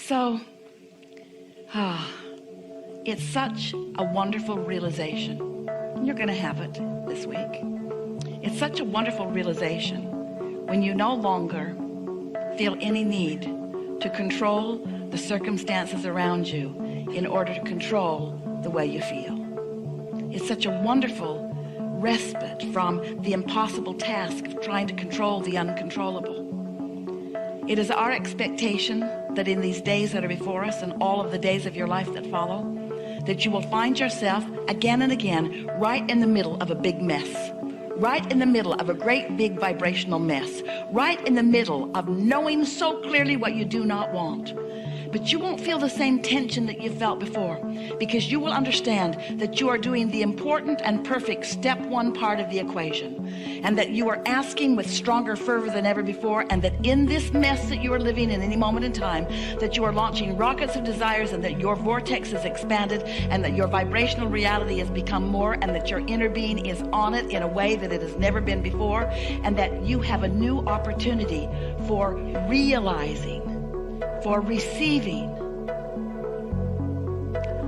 So, it's such a wonderful realization. You're going to have it this week. It's such a wonderful realization when you no longer feel any need to control the circumstances around you in order to control the way you feel. It's such a wonderful respite from the impossible task of trying to control the uncontrollable. It is our expectation that in these days that are before us and all of the days of your life that follow, that you will find yourself again and again right in the middle of a big mess, right in the middle of a great big vibrational mess, right in the middle of knowing so clearly what you do not want. But you won't feel the same tension that you felt before, because you will understand that you are doing the important and perfect step one part of the equation, and that you are asking with stronger fervor than ever before, and that in this mess that you are living in any moment in time, that you are launching rockets of desires, and that your vortex is expanded, and that your vibrational reality has become more, and that your inner being is on it in a way that it has never been before, and that you have a new opportunity for realizing, for receiving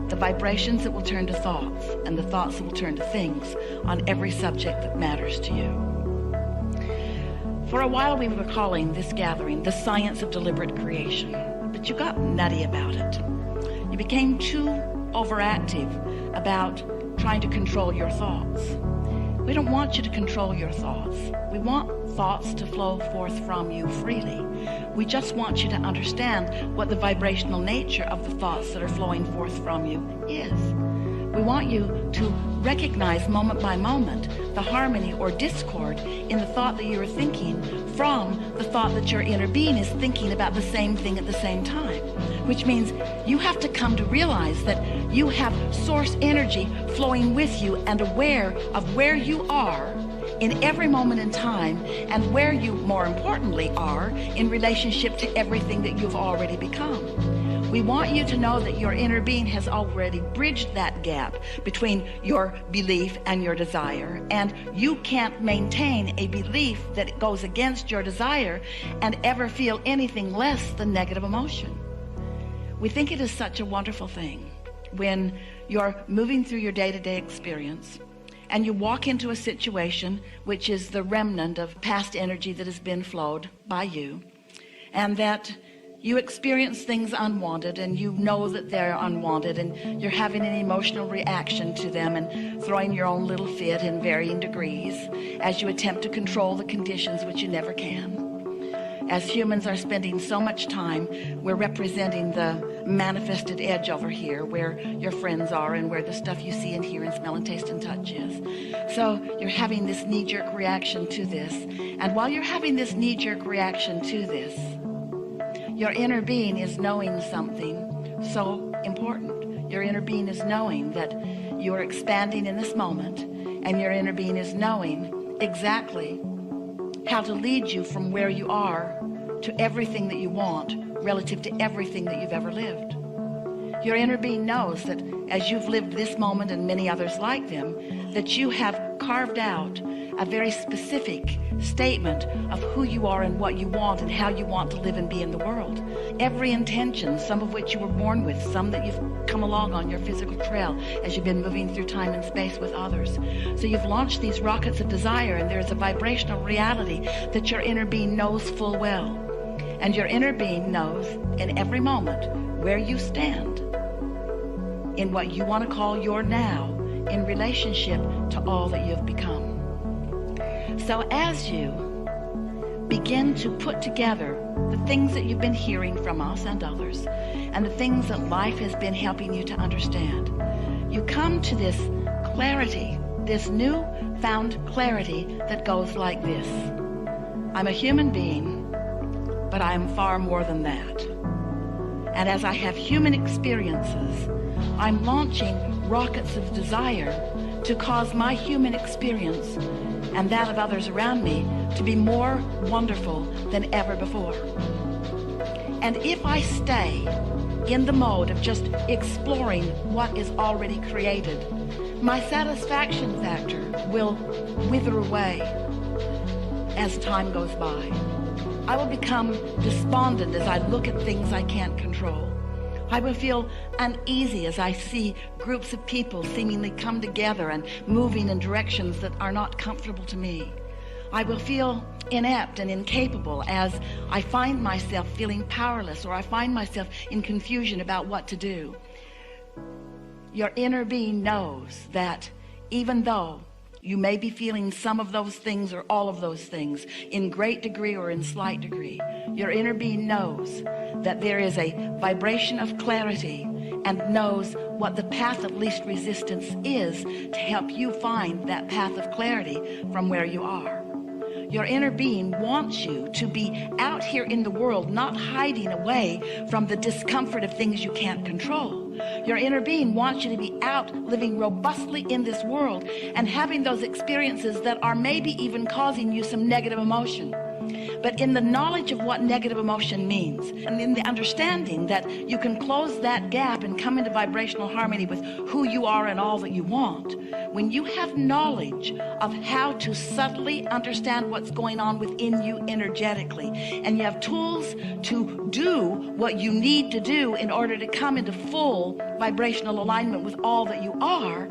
the vibrations that will turn to thoughts, and the thoughts that will turn to things on every subject that matters to you. For a while we were calling this gathering the science of deliberate creation, but you got nutty about it. You became too overactive about trying to control your thoughts. We don't want you to control your thoughts. We want thoughts to flow forth from you freely. We just want you to understand what the vibrational nature of the thoughts that are flowing forth from you is. We want you to recognize moment by moment the harmony or discord in the thought that you are thinking from the thought that your inner being is thinking about the same thing at the same time, which means you have to come to realize that you have source energy flowing with you and aware of where you are in every moment in time, and where you, more importantly, are in relationship to everything that you've already become. We want you to know that your inner being has already bridged that gap between your belief and your desire, and you can't maintain a belief that goes against your desire and ever feel anything less than negative emotion. We think it is such a wonderful thing when you're moving through your day-to-day experience and you walk into a situation which is the remnant of past energy that has been flowed by you, and that you experience things unwanted, and you know that they're unwanted, and you're having an emotional reaction to them and throwing your own little fit in varying degrees as you attempt to control the conditions, which you never can. As humans are spending so much time, we're representing the manifested edge over here, where your friends are and where the stuff you see and hear and smell and taste and touch is. So you're having this knee-jerk reaction to this, and while you're having this knee-jerk reaction to this, your inner being is knowing something so important. Your inner being is knowing that you are expanding in this moment, and your inner being is knowing exactly how to lead you from where you are to everything that you want relative to everything that you've ever lived. Your inner being knows that as you've lived this moment and many others like them, that you have carved out a very specific statement of who you are and what you want and how you want to live and be in the world. Every intention, some of which you were born with, some that you've come along on your physical trail as you've been moving through time and space with others. So you've launched these rockets of desire, and there's a vibrational reality that your inner being knows full well. And your inner being knows in every moment where you stand in what you want to call your now in relationship to all that you've become. So as you begin to put together the things that you've been hearing from us and others, and the things that life has been helping you to understand, you come to this clarity, this new-found clarity that goes like this. I'm a human being, but I am far more than that. And as I have human experiences, I'm launching rockets of desire to cause my human experience and that of others around me to be more wonderful than ever before. And if I stay in the mode of just exploring what is already created, my satisfaction factor will wither away as time goes by. I will become despondent as I look at things I can't control. I will feel uneasy as I see groups of people seemingly come together and moving in directions that are not comfortable to me. I will feel inept and incapable as I find myself feeling powerless, or I find myself in confusion about what to do. Your inner being knows that even though you may be feeling some of those things or all of those things in great degree or in slight degree, your inner being knows that there is a vibration of clarity and knows what the path of least resistance is to help you find that path of clarity from where you are. Your inner being wants you to be out here in the world, not hiding away from the discomfort of things you can't control. Your inner being wants you to be out living robustly in this world and having those experiences that are maybe even causing you some negative emotion. But in the knowledge of what negative emotion means, and in the understanding that you can close that gap and come into vibrational harmony with who you are and all that you want, when you have knowledge of how to subtly understand what's going on within you energetically, and you have tools to do what you need to do in order to come into full vibrational alignment with all that you are,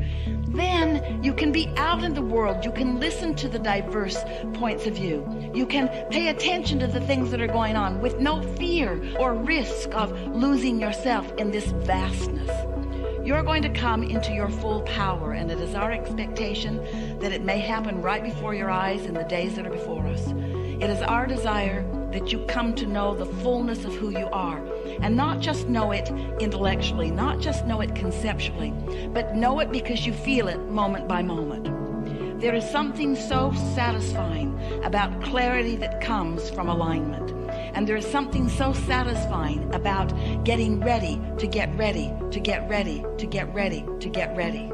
then you can be out in the world. You can listen to the diverse points of view. You can pay attention to the things that are going on with no fear or risk of losing yourself in this vastness. You're going to come into your full power, and it is our expectation that it may happen right before your eyes in the days that are before us. It is our desire that you come to know the fullness of who you are, and not just know it intellectually, not just know it conceptually, but know it because you feel it moment by moment. There is something so satisfying about clarity that comes from alignment. And there is something so satisfying about getting ready to get ready, to get ready, to get ready, to get ready.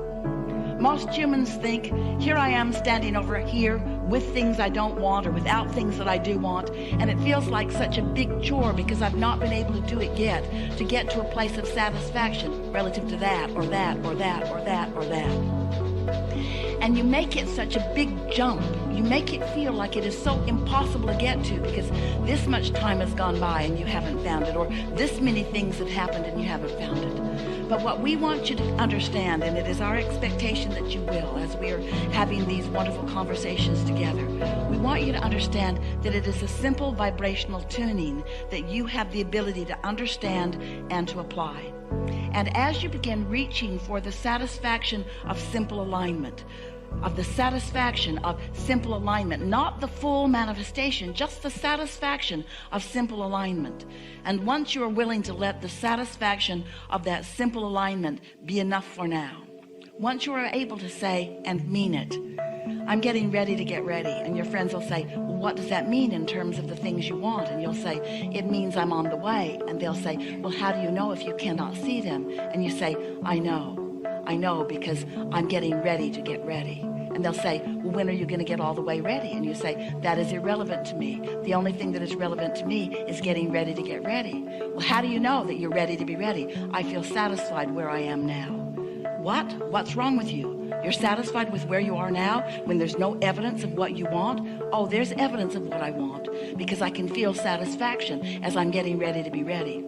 Most humans think, here I am standing over here with things I don't want or without things that I do want, and it feels like such a big chore because I've not been able to do it yet, to get to a place of satisfaction relative to that or that or that or that or that. And you make it such a big jump. You make it feel like it is so impossible to get to because this much time has gone by and you haven't found it, or this many things have happened and you haven't found it. But what we want you to understand, and it is our expectation that you will as we are having these wonderful conversations together, we want you to understand that it is a simple vibrational tuning that you have the ability to understand and to apply. And as you begin reaching for the satisfaction of simple alignment, of the satisfaction of simple alignment, not the full manifestation, just the satisfaction of simple alignment. And once you are willing to let the satisfaction of that simple alignment be enough for now, once you are able to say and mean it, I'm getting ready to get ready. And your friends will say, well, what does that mean in terms of the things you want? And you'll say, it means I'm on the way. And they'll say, well, how do you know if you cannot see them? And you say, I know because I'm getting ready to get ready. And they'll say, well, when are you going to get all the way ready? And you say, that is irrelevant to me. The only thing that is relevant to me is getting ready to get ready. Well, how do you know that you're ready to be ready? I feel satisfied where I am now. What? What's wrong with you? You're satisfied with where you are now when there's no evidence of what you want? Oh, there's evidence of what I want because I can feel satisfaction as I'm getting ready to be ready.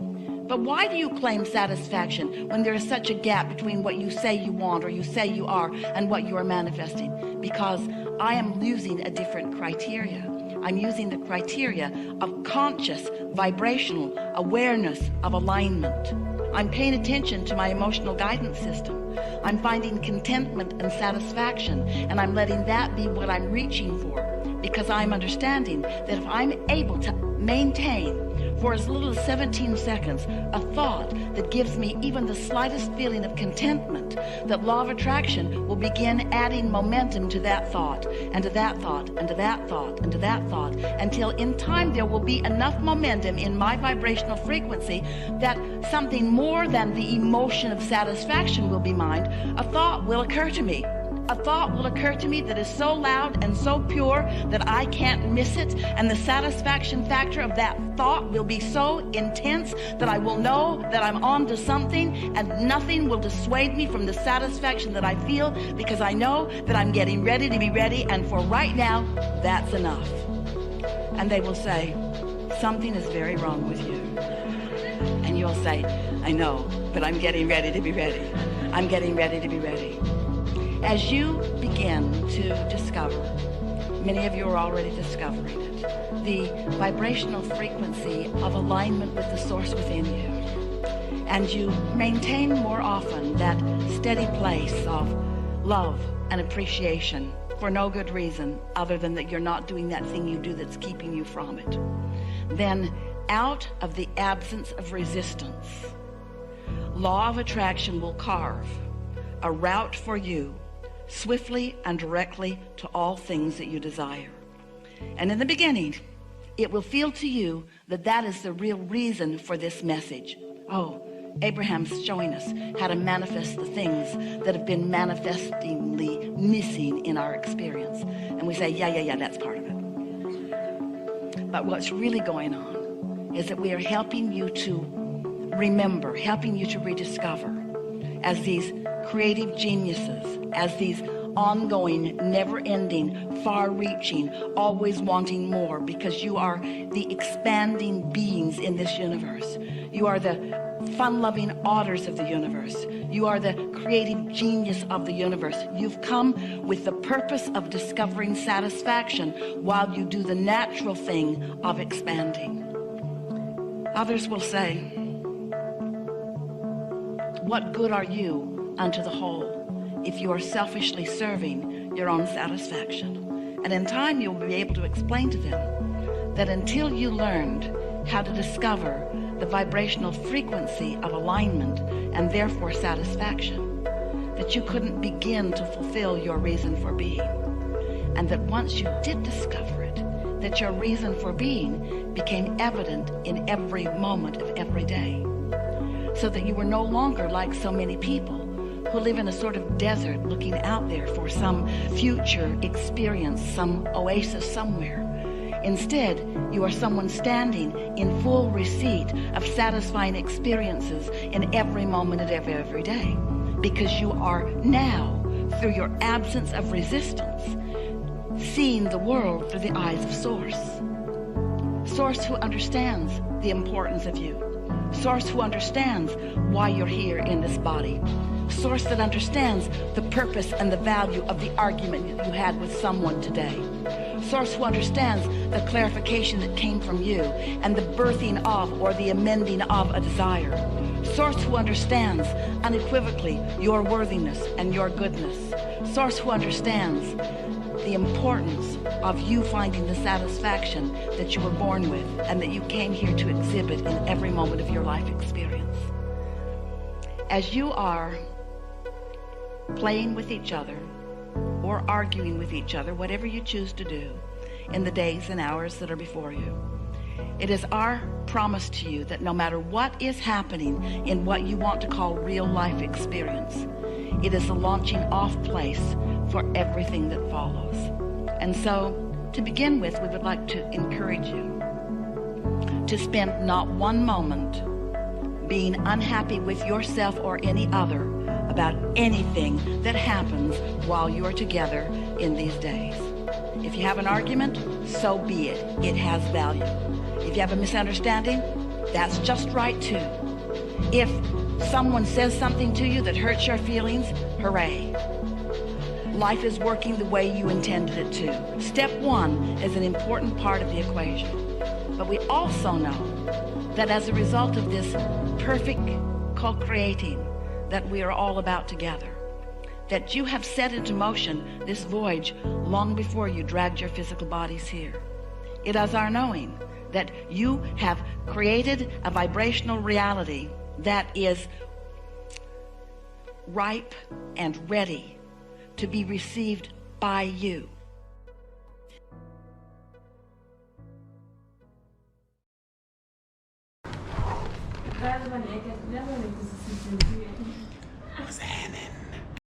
But why do you claim satisfaction when there is such a gap between what you say you want or you say you are and what you are manifesting? Because I am using a different criteria. I'm using the criteria of conscious, vibrational awareness of alignment. I'm paying attention to my emotional guidance system. I'm finding contentment and satisfaction, and I'm letting that be what I'm reaching for, because I'm understanding that if I'm able to maintain for as little as 17 seconds a thought that gives me even the slightest feeling of contentment, that law of attraction will begin adding momentum to that thought and to that thought and to that thought and to that thought, until in time there will be enough momentum in my vibrational frequency that something more than the emotion of satisfaction will be mine. A thought will occur to me. A thought will occur to me that is so loud and so pure that I can't miss it, and the satisfaction factor of that thought will be so intense that I will know that I'm on to something, and nothing will dissuade me from the satisfaction that I feel, because I know that I'm getting ready to be ready, and for right now, that's enough. And they will say, something is very wrong with you. And you'll say, I know, but I'm getting ready to be ready. I'm getting ready to be ready. As you begin to discover, many of you are already discovering it, the vibrational frequency of alignment with the source within you. And you maintain more often that steady place of love and appreciation for no good reason other than that you're not doing that thing you do that's keeping you from it. Then out of the absence of resistance, law of attraction will carve a route for you swiftly and directly to all things that you desire. And in the beginning, it will feel to you that that is the real reason for this message. Oh, Abraham's showing us how to manifest the things that have been manifestingly missing in our experience. And we say, yeah, that's part of it. But what's really going on is that we are helping you to remember, helping you to rediscover as these creative geniuses, as these ongoing, never-ending, far-reaching, always wanting more, because you are the expanding beings in this universe. You are the fun-loving otters of the universe. You are the creative genius of the universe. You've come with the purpose of discovering satisfaction while you do the natural thing of expanding. Others will say, what good are you unto the whole if you are selfishly serving your own satisfaction? And in time you'll be able to explain to them that until you learned how to discover the vibrational frequency of alignment and therefore satisfaction, that you couldn't begin to fulfill your reason for being. And that once you did discover it, that your reason for being became evident in every moment of every day. So that you were no longer like so many people who live in a sort of desert looking out there for some future experience, some oasis somewhere. Instead, you are someone standing in full receipt of satisfying experiences in every moment of every day, because you are now, through your absence of resistance, seeing the world through the eyes of Source. Source who understands the importance of you. Source who understands why you're here in this body. Source that understands the purpose and the value of the argument that you had with someone today. Source who understands the clarification that came from you and the birthing of or the amending of a desire. Source who understands unequivocally your worthiness and your goodness. Source who understands the importance of you finding the satisfaction that you were born with and that you came here to exhibit in every moment of your life experience. As you are playing with each other or arguing with each other, whatever you choose to do in the days and hours that are before you, it is our promise to you that no matter what is happening in what you want to call real life experience, it is the launching off place for everything that follows. And so, to begin with, we would like to encourage you to spend not one moment being unhappy with yourself or any other about anything that happens while you're together in these days. If you have an argument, so be it. It has value. If you have a misunderstanding, that's just right too. If someone says something to you that hurts your feelings, hooray. Life is working the way you intended it to. Step one is an important part of the equation. But we also know that as a result of this perfect co-creating that we are all about together, that you have set into motion this voyage long before you dragged your physical bodies here. It is our knowing that you have created a vibrational reality that is ripe and ready to be received by you. What's happening?